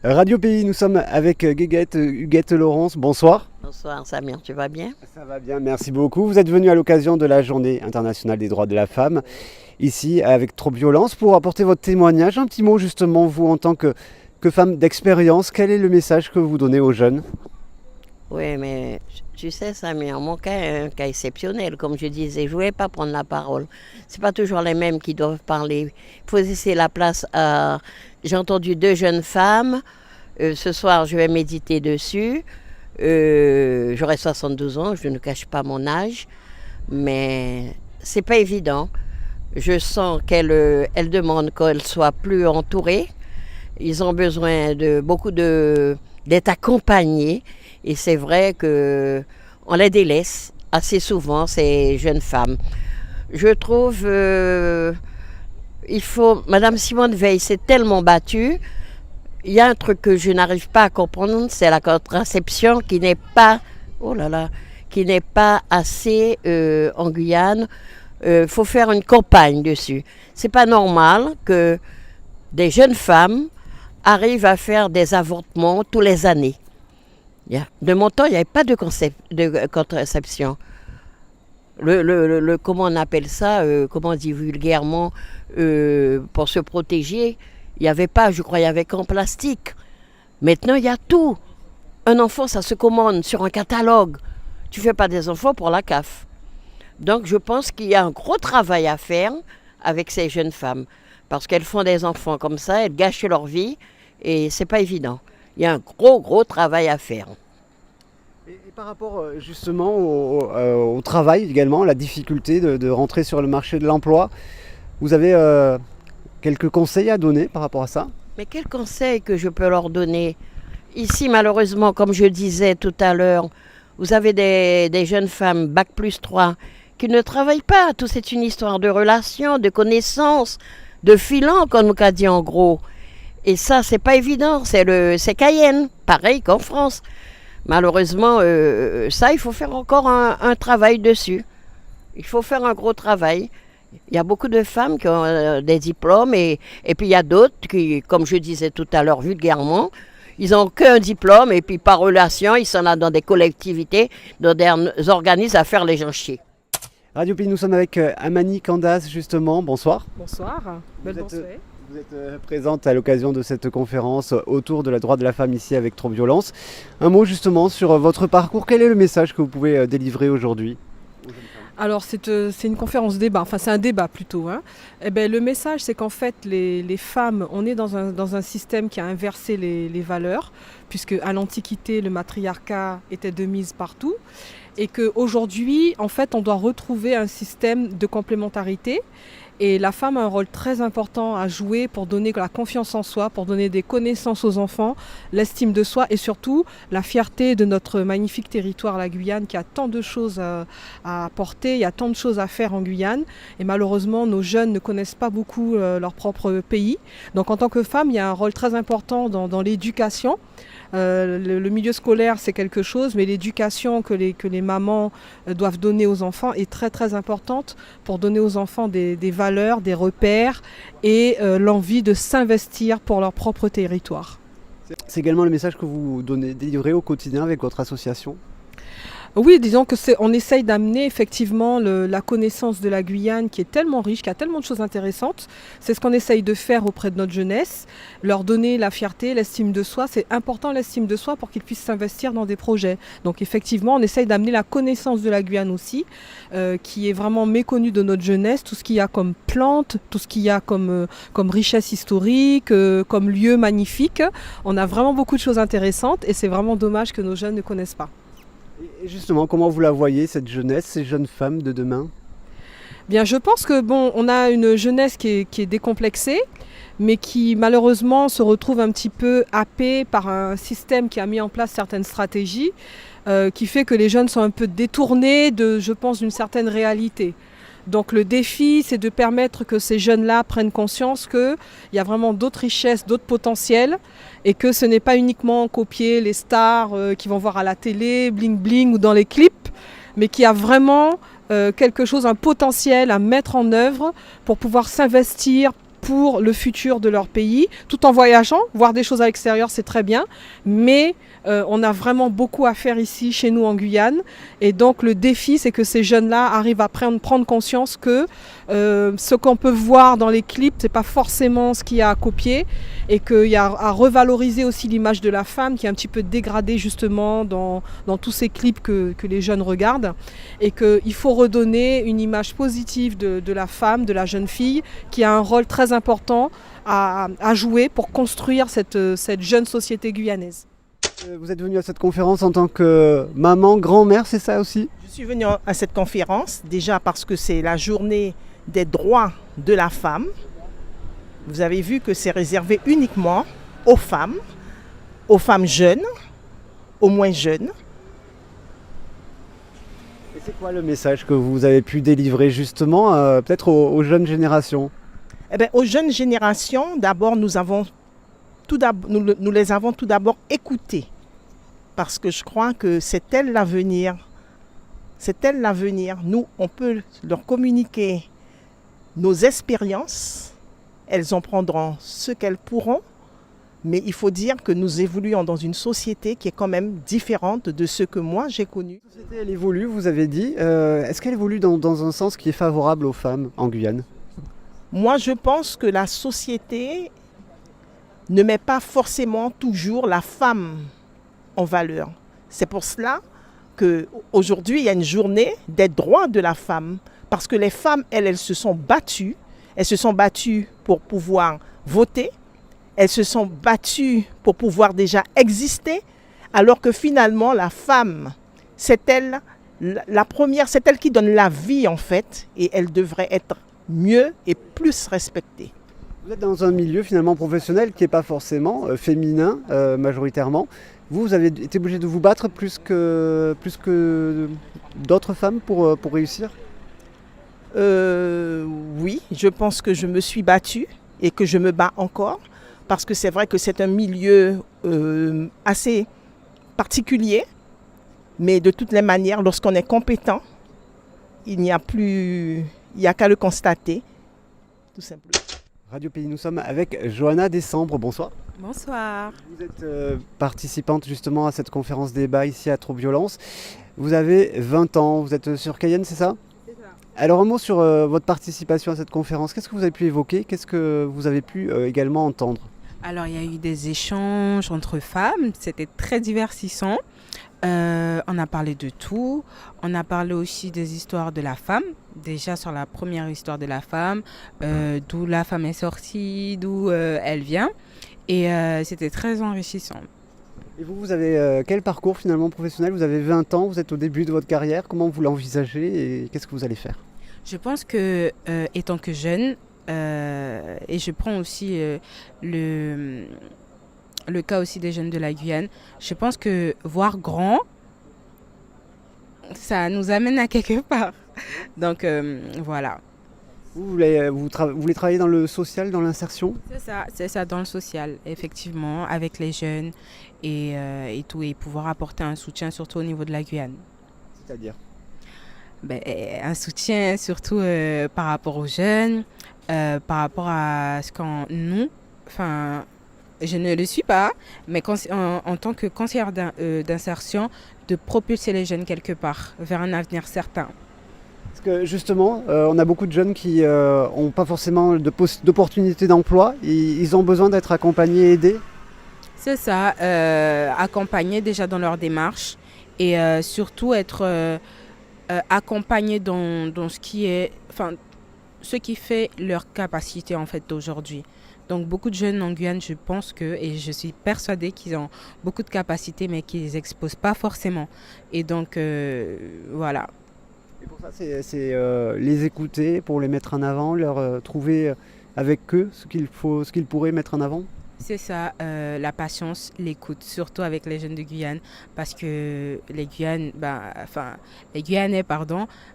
Radio Pays, nous sommes avec Huguette Laurence. Bonsoir. Bonsoir Samir, tu vas bien? Ça va bien, merci beaucoup. Vous êtes venu à l'occasion de la Journée internationale des droits de la femme, ici avec Trop Violence, pour apporter votre témoignage. Un petit mot justement, vous en tant que femme d'expérience, quel est le message que vous donnez aux jeunes? Oui, mais tu sais Samir, mon cas est un cas exceptionnel. Comme je disais, je ne voulais pas prendre la parole. Ce n'est pas toujours les mêmes qui doivent parler. Il faut laisser la place à... J'ai entendu deux jeunes femmes. Ce soir, je vais méditer dessus. J'aurai 72 ans, je ne cache pas mon âge. Mais c'est pas évident. Je sens qu'elles demandent qu'elles soient plus entourées. Ils ont besoin de d'être accompagnés. Et c'est vrai qu'on les délaisse assez souvent, ces jeunes femmes. Je trouve Madame Simone Veil s'est tellement battue. Il y a un truc que je n'arrive pas à comprendre, c'est la contraception qui n'est pas, qui n'est pas assez en Guyane. Faut faire une campagne dessus. C'est pas normal que des jeunes femmes arrivent à faire des avortements tous les années. De mon temps, il n'y avait pas de contraception. Comment on appelle ça, comment on dit vulgairement, pour se protéger, il n'y avait pas, je crois, il n'y avait qu'en plastique. Maintenant, il y a tout. Un enfant, ça se commande sur un catalogue. Tu ne fais pas des enfants pour la CAF. Donc, je pense qu'il y a un gros travail à faire avec ces jeunes femmes. Parce qu'elles font des enfants comme ça, elles gâchent leur vie et c'est pas évident. Il y a un gros travail à faire. Et par rapport justement au travail également, la difficulté de rentrer sur le marché de l'emploi, vous avez quelques conseils à donner par rapport à ça? Mais quels conseils que je peux leur donner? Ici, malheureusement, comme je disais tout à l'heure, vous avez des jeunes femmes, bac+3, qui ne travaillent pas. Tout c'est une histoire de relations, de connaissances, de filants, comme on a dit en gros. Et ça, c'est pas évident, c'est Cayenne, pareil qu'en France. Malheureusement, ça, il faut faire encore un travail dessus. Il faut faire un gros travail. Il y a beaucoup de femmes qui ont des diplômes et puis il y a d'autres qui, comme je disais tout à l'heure vulgairement, ils n'ont qu'un diplôme et puis par relation, ils sont là dans des collectivités, dans des organismes à faire les gens chier. Radio Pays, nous sommes avec Amani Candace justement, bonsoir. Bonsoir, belle bonsoir. Vous êtes présente à l'occasion de cette conférence autour de la droit de la femme ici avec Trop Violence. Un mot justement sur votre parcours, quel est le message que vous pouvez délivrer aujourd'hui? Alors c'est une conférence débat, enfin c'est un débat plutôt. Eh ben, le message c'est qu'en fait les femmes, on est dans un système qui a inversé les valeurs, puisque à l'Antiquité le matriarcat était de mise partout, et qu'aujourd'hui en fait on doit retrouver un système de complémentarité. Et la femme a un rôle très important à jouer pour donner la confiance en soi, pour donner des connaissances aux enfants, l'estime de soi et surtout la fierté de notre magnifique territoire, la Guyane, qui a tant de choses à apporter, il y a tant de choses à faire en Guyane. Et malheureusement, nos jeunes ne connaissent pas beaucoup leur propre pays. Donc en tant que femme, il y a un rôle très important dans l'éducation. Le milieu scolaire c'est quelque chose, mais l'éducation que les mamans doivent donner aux enfants est très importante pour donner aux enfants des valeurs, des repères et l'envie de s'investir pour leur propre territoire. C'est également le message que vous délivrez au quotidien avec votre association? Oui, disons on essaye d'amener effectivement la connaissance de la Guyane qui est tellement riche, qui a tellement de choses intéressantes. C'est ce qu'on essaye de faire auprès de notre jeunesse, leur donner la fierté, l'estime de soi. C'est important l'estime de soi pour qu'ils puissent s'investir dans des projets. Donc effectivement, on essaye d'amener la connaissance de la Guyane aussi, qui est vraiment méconnue de notre jeunesse, tout ce qu'il y a comme plantes, tout ce qu'il y a comme richesse historique, comme lieu magnifique. On a vraiment beaucoup de choses intéressantes et c'est vraiment dommage que nos jeunes ne connaissent pas. Et justement, comment vous la voyez, cette jeunesse, ces jeunes femmes de demain? Bien, je pense que on a une jeunesse qui est décomplexée, mais qui malheureusement se retrouve un petit peu happée par un système qui a mis en place certaines stratégies, qui fait que les jeunes sont un peu détournés je pense, d'une certaine réalité. Donc le défi, c'est de permettre que ces jeunes-là prennent conscience qu'il y a vraiment d'autres richesses, d'autres potentiels, et que ce n'est pas uniquement copier les stars qu'ils vont voir à la télé, bling bling ou dans les clips, mais qu'il y a vraiment quelque chose, un potentiel à mettre en œuvre pour pouvoir s'investir pour le futur de leur pays, tout en voyageant. Voir des choses à l'extérieur, c'est très bien, mais on a vraiment beaucoup à faire ici, chez nous en Guyane. Et donc le défi, c'est que ces jeunes-là arrivent à prendre conscience que ce qu'on peut voir dans les clips, c'est pas forcément ce qu'il y a à copier, et qu'il y a à revaloriser aussi l'image de la femme qui est un petit peu dégradée justement dans tous ces clips que les jeunes regardent, et qu'il faut redonner une image positive de la femme, de la jeune fille, qui a un rôle très important à jouer pour construire cette jeune société guyanaise. Vous êtes venue à cette conférence en tant que maman, grand-mère, c'est ça aussi? Je suis venue à cette conférence déjà parce que c'est la journée des droits de la femme. Vous avez vu que c'est réservé uniquement aux femmes jeunes, aux moins jeunes. Et c'est quoi le message que vous avez pu délivrer justement peut-être aux jeunes générations? Eh bien, aux jeunes générations, d'abord, nous les avons tout d'abord écoutées. Parce que je crois que c'est elles l'avenir. C'est elles l'avenir. Nous, on peut leur communiquer nos expériences. Elles en prendront ce qu'elles pourront. Mais il faut dire que nous évoluons dans une société qui est quand même différente de ce que moi j'ai connu. La société, elle évolue, vous avez dit. Est-ce qu'elle évolue dans un sens qui est favorable aux femmes en Guyane? Moi, je pense que la société ne met pas forcément toujours la femme en valeur. C'est pour cela qu'aujourd'hui, il y a une journée des droits de la femme. Parce que les femmes, elles se sont battues. Elles se sont battues pour pouvoir voter. Elles se sont battues pour pouvoir déjà exister. Alors que finalement, la femme, c'est elle la première, c'est elle qui donne la vie en fait. Et elle devrait être mieux et plus respectée. Vous êtes dans un milieu finalement professionnel qui n'est pas forcément féminin majoritairement. Vous avez été obligé de vous battre plus que d'autres femmes pour réussir? Oui, je pense que je me suis battue et que je me bats encore. Parce que c'est vrai que c'est un milieu assez particulier. Mais de toutes les manières, lorsqu'on est compétent, il n'y a qu'à le constater, tout simplement. Radio Pays, nous sommes avec Johanna Décembre, bonsoir. Bonsoir. Vous êtes participante justement à cette conférence débat ici à Trop-Violence. Vous avez 20 ans, vous êtes sur Cayenne, c'est ça? C'est ça. Alors un mot sur votre participation à cette conférence. Qu'est-ce que vous avez pu évoquer? Qu'est-ce que vous avez pu également entendre? Alors, il y a eu des échanges entre femmes, c'était très divertissant. On a parlé de tout. On a parlé aussi des histoires de la femme. Déjà sur la première histoire de la femme, d'où la femme est sortie, d'où elle vient. Et c'était très enrichissant. Et vous avez quel parcours finalement professionnel? Vous avez 20 ans, vous êtes au début de votre carrière. Comment vous l'envisagez et qu'est-ce que vous allez faire? Je pense que, étant que jeune, et je prends aussi le cas aussi des jeunes de la Guyane, je pense que voir grand, ça nous amène à quelque part. Donc voilà. Vous voulez travailler dans le social, dans l'insertion? C'est ça, dans le social, effectivement, avec les jeunes et tout, et pouvoir apporter un soutien surtout au niveau de la Guyane. C'est-à-dire? Un soutien surtout par rapport aux jeunes, par rapport à ce qu'on nous, enfin, je ne le suis pas, mais en tant que conseillère d'insertion, de propulser les jeunes quelque part vers un avenir certain. Parce que justement, on a beaucoup de jeunes qui n'ont pas forcément d'opportunités d'emploi. Ils ont besoin d'être accompagnés et aidés. C'est ça, accompagnés déjà dans leur démarche et surtout être accompagnés dans ce qui est, enfin, ce qui fait leur capacité en fait d'aujourd'hui. Donc beaucoup de jeunes en Guyane, je pense et je suis persuadée qu'ils ont beaucoup de capacités mais qu'ils les exposent pas forcément. Et donc voilà. Et pour ça, c'est les écouter, pour les mettre en avant, leur trouver avec eux ce qu'ils pourraient mettre en avant. C'est ça, la patience, l'écoute, surtout avec les jeunes de Guyane, parce que les Guyanais,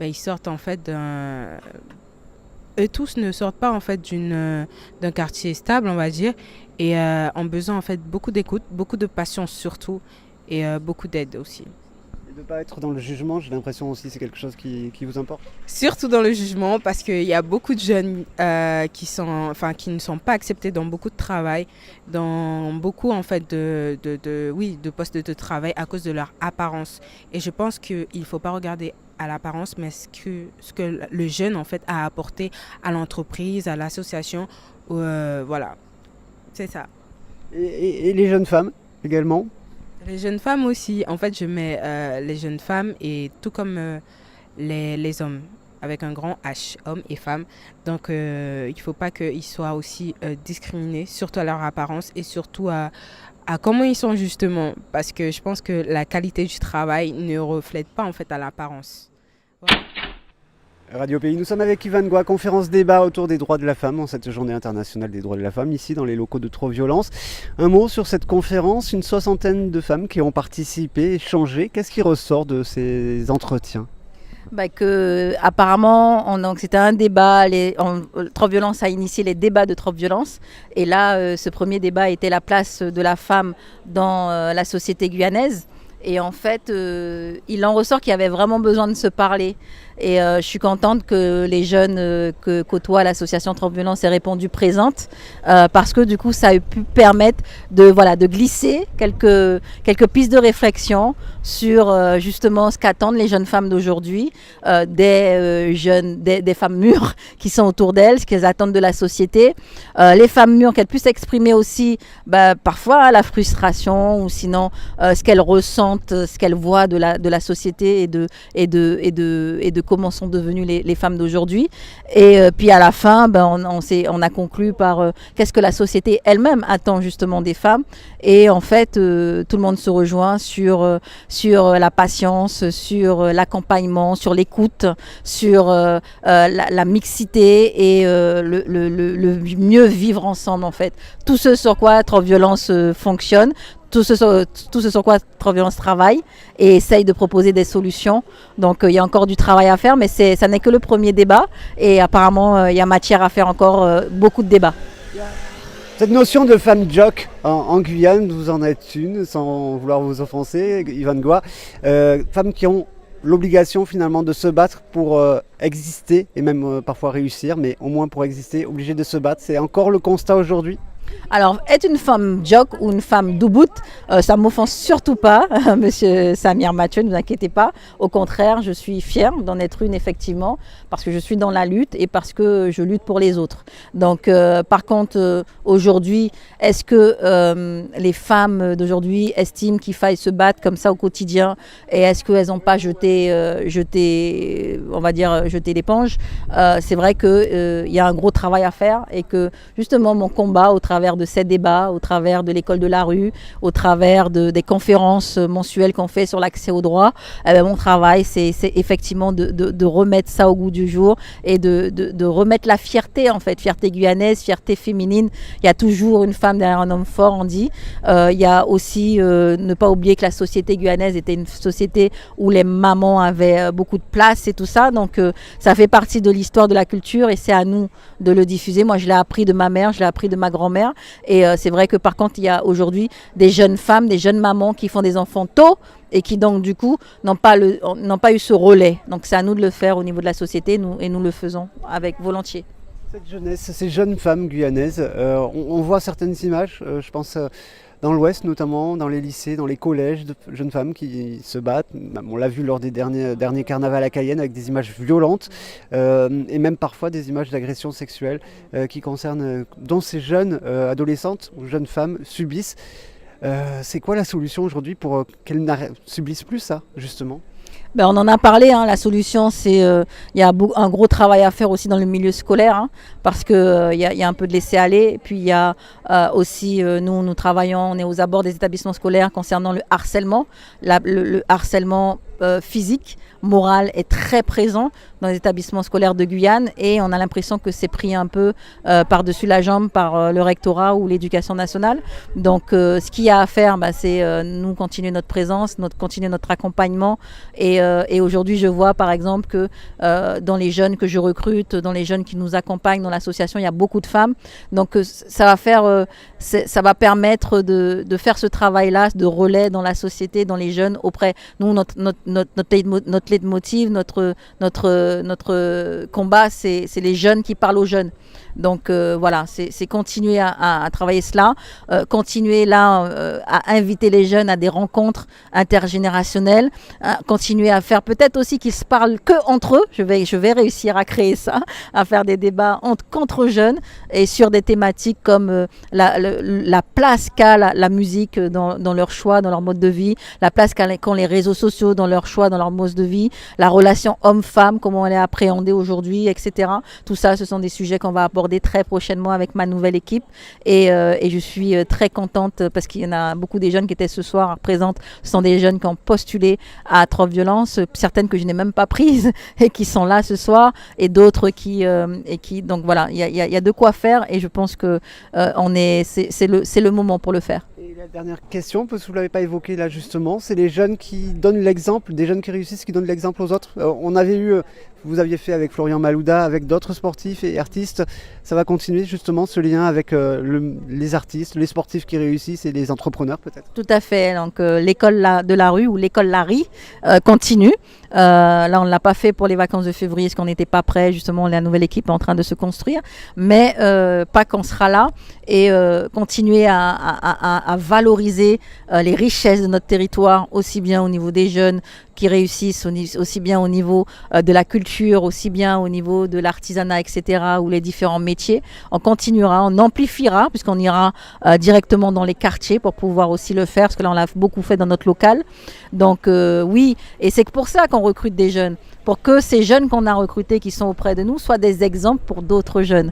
ils sortent en fait eux tous ne sortent pas en fait d'un quartier stable, on va dire, et ont besoin en fait beaucoup d'écoute, beaucoup de patience surtout, et beaucoup d'aide aussi. Et de ne pas être dans le jugement, j'ai l'impression aussi c'est quelque chose qui vous importe. Surtout dans le jugement, parce qu'il y a beaucoup de jeunes qui ne sont pas acceptés dans beaucoup de travail, dans beaucoup en fait de postes de travail à cause de leur apparence. Et je pense qu'il ne faut pas regarder à l'apparence, mais ce que le jeune en fait a apporté à l'entreprise, à l'association. Voilà, c'est ça. Et les jeunes femmes également. Les jeunes femmes aussi, en fait je mets les jeunes femmes et tout comme les hommes, avec un grand H, hommes et femmes. Donc il ne faut pas qu'ils soient aussi discriminés, surtout à leur apparence et surtout à comment ils sont justement. Parce que je pense que la qualité du travail ne reflète pas en fait à l'apparence. Voilà. Radio Pays, nous sommes avec Yvan Goua, conférence débat autour des droits de la femme en cette journée internationale des droits de la femme, ici dans les locaux de Trop Violence. Un mot sur cette conférence, une 60aine de femmes qui ont participé, échangé. Qu'est-ce qui ressort de ces entretiens ? Apparemment, c'était un débat. Trop Violence a initié les débats de Trop Violence. Et là, ce premier débat était la place de la femme dans la société guyanaise. Et en fait, il en ressort qu'il y avait vraiment besoin de se parler. Et je suis contente que les jeunes que côtoie l'association Trop Violence aient répondu présente parce que du coup, ça a pu permettre de glisser quelques pistes de réflexion sur justement ce qu'attendent les jeunes femmes d'aujourd'hui, des femmes mûres qui sont autour d'elles, ce qu'elles attendent de la société. Les femmes mûres, qu'elles puissent exprimer aussi parfois la frustration ou sinon ce qu'elles ressentent, ce qu'elles voient de la société et de comment sont devenues les femmes d'aujourd'hui. Et puis à la fin, on a conclu par qu'est-ce que la société elle-même attend justement des femmes. Et en fait, tout le monde se rejoint sur la patience, sur l'accompagnement, sur l'écoute, sur la mixité et le mieux vivre ensemble en fait. Tout ce sur quoi Trop Violence fonctionne. Tout ce sur quoi Trop Violence travaille et essaye de proposer des solutions. Donc il y a encore du travail à faire, mais ça n'est que le premier débat. Et apparemment, il y a matière à faire encore beaucoup de débats. Cette notion de femme jock en Guyane, vous en êtes une, sans vouloir vous offenser, Yvan Goua. Femmes qui ont l'obligation finalement de se battre pour exister et même parfois réussir, mais au moins pour exister, obligées de se battre. C'est encore le constat aujourd'hui ? Alors, être une femme jock ou une femme doubout, ça ne m'offense surtout pas, monsieur Samir Mathieu, ne vous inquiétez pas. Au contraire, je suis fière d'en être une, effectivement, parce que je suis dans la lutte et parce que je lutte pour les autres. Donc, par contre, aujourd'hui, est-ce que les femmes d'aujourd'hui estiment qu'il faille se battre comme ça au quotidien et est-ce qu'elles n'ont pas jeté l'éponge? C'est vrai qu'il y a un gros travail à faire et que, justement, mon combat au travers de ces débats, au travers de l'école de la rue, au travers des conférences mensuelles qu'on fait sur l'accès aux droits, mon travail, c'est effectivement de remettre ça au goût du jour et de remettre la fierté, en fait, fierté guyanaise, fierté féminine. Il y a toujours une femme derrière un homme fort, on dit. Il y a aussi, ne pas oublier que la société guyanaise était une société où les mamans avaient beaucoup de place et tout ça. Donc, ça fait partie de l'histoire de la culture et c'est à nous de le diffuser. Moi, je l'ai appris de ma mère, je l'ai appris de ma grand-mère. Et c'est vrai que par contre, il y a aujourd'hui des jeunes femmes, des jeunes mamans qui font des enfants tôt et qui donc du coup n'ont pas eu ce relais. Donc c'est à nous de le faire au niveau de la société et nous le faisons avec volontiers. Cette jeunesse, ces jeunes femmes guyanaises, on voit certaines images, je pense dans l'Ouest notamment, dans les lycées, dans les collèges, de jeunes femmes qui se battent. On l'a vu lors des derniers carnavals à Cayenne avec des images violentes et même parfois des images d'agressions sexuelles dont ces jeunes adolescentes ou jeunes femmes subissent. C'est quoi la solution aujourd'hui pour qu'elles ne subissent plus ça, justement ? On en a parlé, la solution c'est il y a un gros travail à faire aussi dans le milieu scolaire parce qu'il y a un peu de laisser aller. Puis il y a aussi, nous travaillons, on est aux abords des établissements scolaires concernant le harcèlement. Le harcèlement physique, moral est très présent. dans les établissements scolaires de Guyane et on a l'impression que c'est pris un peu par-dessus la jambe par le rectorat ou l'éducation nationale. Donc ce qu'il y a à faire, c'est nous continuer notre présence, continuer notre accompagnement et aujourd'hui je vois par exemple que dans les jeunes que je recrute, dans les jeunes qui nous accompagnent dans l'association, il y a beaucoup de femmes. Donc ça va permettre de faire ce travail-là, de relais dans la société, dans les jeunes, auprès nous, notre leitmotiv, notre combat, c'est les jeunes qui parlent aux jeunes. Donc voilà, c'est continuer à travailler cela, continuer là à inviter les jeunes à des rencontres intergénérationnelles, continuer à faire peut-être aussi qu'ils se parlent que entre eux. Je vais réussir à créer ça, à faire des débats qu'entre jeunes et sur des thématiques comme la place qu'a la musique dans leur choix, dans leur mode de vie, la place qu'ont les réseaux sociaux dans leur choix, dans leur mode de vie, la relation homme-femme, comment elle est appréhendée aujourd'hui, etc. Tout ça, ce sont des sujets qu'on va aborder très prochainement avec ma nouvelle équipe et je suis très contente parce qu'il y en a beaucoup des jeunes qui étaient ce soir présentes. Ce sont des jeunes qui ont postulé à Trop Violence, certaines que je n'ai même pas prises et qui sont là ce soir et d'autres qui donc voilà, il y a de quoi faire et je pense que c'est le moment pour le faire. Et la dernière question, parce que vous ne l'avez pas évoqué là justement, c'est les jeunes qui donnent l'exemple, des jeunes qui réussissent, qui donnent l'exemple aux autres. On avait eu, vous aviez fait avec Florian Malouda, avec d'autres sportifs et artistes, ça va continuer justement ce lien avec les artistes, les sportifs qui réussissent et les entrepreneurs peut-être. Tout à fait, donc l'école de la rue ou l'école Larry continue. Là on ne l'a pas fait pour les vacances de février parce qu'on n'était pas prêt, justement la nouvelle équipe est en train de se construire, mais pas qu'on sera là et continuer à valoriser les richesses de notre territoire, aussi bien au niveau des jeunes qui réussissent, aussi bien au niveau de la culture, aussi bien au niveau de l'artisanat, etc., ou les différents métiers. On continuera, on amplifiera, puisqu'on ira directement dans les quartiers pour pouvoir aussi le faire, parce que là, on l'a beaucoup fait dans notre local. Donc oui, et c'est pour ça qu'on recrute des jeunes, pour que ces jeunes qu'on a recrutés qui sont auprès de nous soient des exemples pour d'autres jeunes.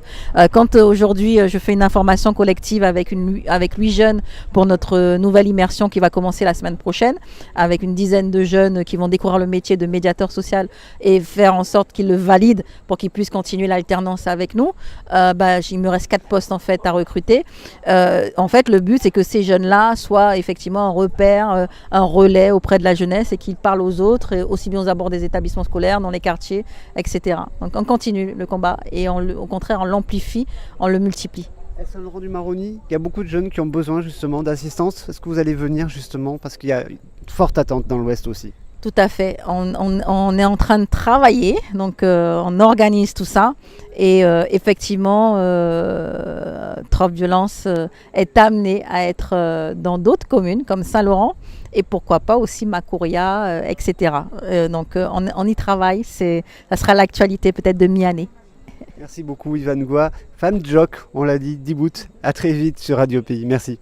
Quand aujourd'hui je fais une information collective avec 8 jeunes pour notre nouvelle immersion qui va commencer la semaine prochaine, avec une dizaine de jeunes qui vont découvrir le métier de médiateur social et faire en sorte qu'ils le valident pour qu'ils puissent continuer l'alternance avec nous, il me reste 4 postes en fait à recruter. En fait le but c'est que ces jeunes-là soient effectivement un repère, un relais auprès de la jeunesse et qu'ils parlent aux autres, et aussi bien aux abords des établissements scolaires, dans les quartiers, etc. Donc on continue le combat et au contraire on l'amplifie, on le multiplie. À Saint-Laurent-du-Maroni, il y a beaucoup de jeunes qui ont besoin justement d'assistance. Est-ce que vous allez venir justement parce qu'il y a une forte attente dans l'Ouest aussi? Tout à fait. On est en train de travailler, donc on organise tout ça. Et effectivement, Trop Violence est amené à être dans d'autres communes comme Saint-Laurent et pourquoi pas aussi Macouria, etc. Donc on y travaille. Ça sera l'actualité peut-être de mi-année. Merci beaucoup Yvan Goua. Femme Jock, on l'a dit, Dibout. À très vite sur Radio Pays. Merci.